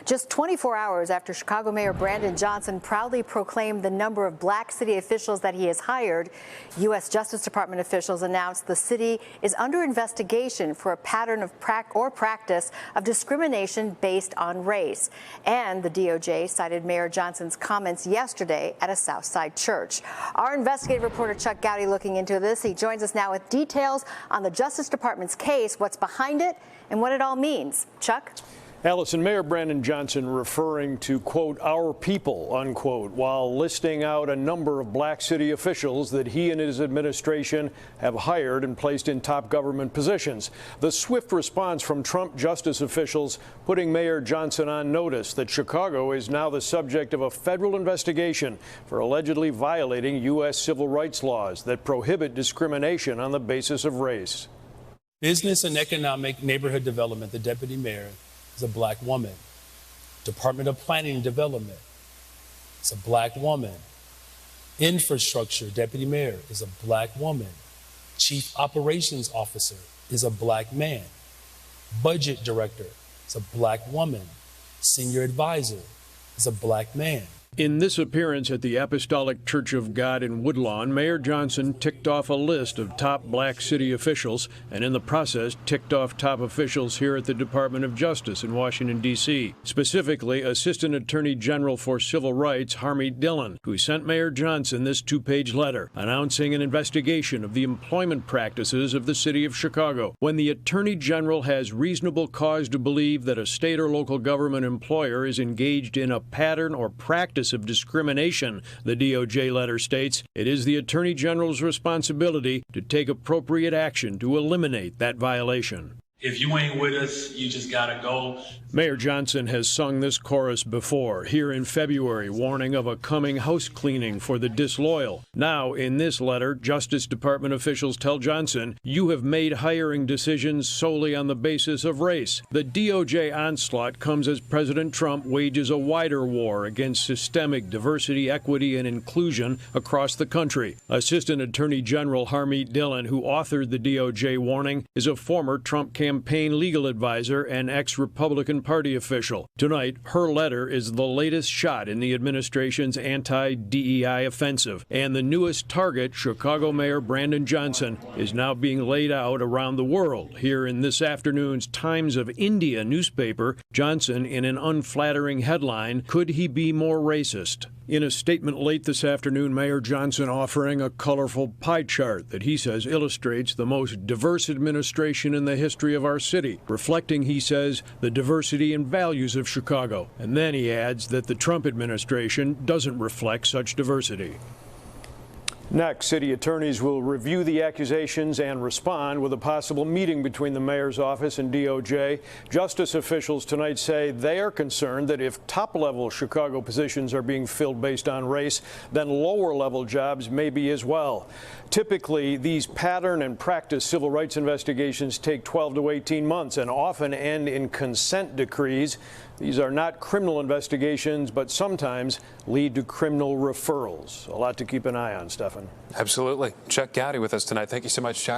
just 24 hours after Chicago Mayor Brandon Johnson proudly proclaimed the number of black city officials that he has hired, U.S. Justice Department officials announced the city is under investigation for a pattern of practice of discrimination based on race. And the DOJ cited Mayor Johnson's comments yesterday at a Southside church. Our investigative reporter Chuck Gowdy looking into this. He joins us now with details on the Justice Department's case, what's behind it, and what it all means. Chuck? Allison, Mayor Brandon Johnson referring to, quote, our people, unquote, while listing out a number of black city officials that he and his administration have hired and placed in top government positions. The swift response from Trump justice officials putting Mayor Johnson on notice that Chicago is now the subject of a federal investigation for allegedly violating U.S. civil rights laws that prohibit discrimination on the basis of race. Business and Economic Neighborhood Development, the deputy mayor, is a black woman. Department of Planning and Development, it's a black woman. Infrastructure, deputy mayor, is a black woman. Chief Operations Officer is a black man. Budget director is a black woman. Senior advisor is a black man. In this appearance at the Apostolic Church of God in Woodlawn, Mayor Johnson ticked off a list of top black city officials and in the process ticked off top officials here at the Department of Justice in Washington, D.C., specifically Assistant Attorney General for Civil Rights Harmeet Dillon, who sent Mayor Johnson this two-page letter announcing an investigation of the employment practices of the city of Chicago. When the Attorney General has reasonable cause to believe that a state or local government employer is engaged in a pattern or practice of discrimination, the DOJ letter states, it is the Attorney General's responsibility to take appropriate action to eliminate that violation. If you ain't with us, you just gotta go. Mayor Johnson has sung this chorus before, here in February, warning of a coming house cleaning for the disloyal. Now, in this letter, Justice Department officials tell Johnson, you have made hiring decisions solely on the basis of race. The DOJ onslaught comes as President Trump wages a wider war against systemic diversity, equity, and inclusion across the country. Assistant Attorney General Harmeet Dillon, who authored the DOJ warning, is a former Trump campaign legal advisor and ex-Republican Party official. Tonight, her letter is the latest shot in the administration's anti-DEI offensive, and the newest target, Chicago Mayor Brandon Johnson, is now being laid out around the world. Here in this afternoon's Times of India newspaper, Johnson in an unflattering headline, could he be more racist? In a statement late this afternoon, Mayor Johnson offering a colorful pie chart that he says illustrates the most diverse administration in the history of our city, reflecting, he says, the diversity and values of Chicago. And then he adds that the Trump administration doesn't reflect such diversity. Next, city attorneys will review the accusations and respond with a possible meeting between the mayor's office and DOJ. Justice officials tonight say they are concerned that if top-level Chicago positions are being filled based on race, then lower-level jobs may be as well. Typically, these pattern and practice civil rights investigations take 12 to 18 months and often end in consent decrees. These are not criminal investigations, but sometimes lead to criminal referrals. A lot to keep an eye on, Stefan. Absolutely. Chuck Gowdy with us tonight. Thank you so much, Chuck.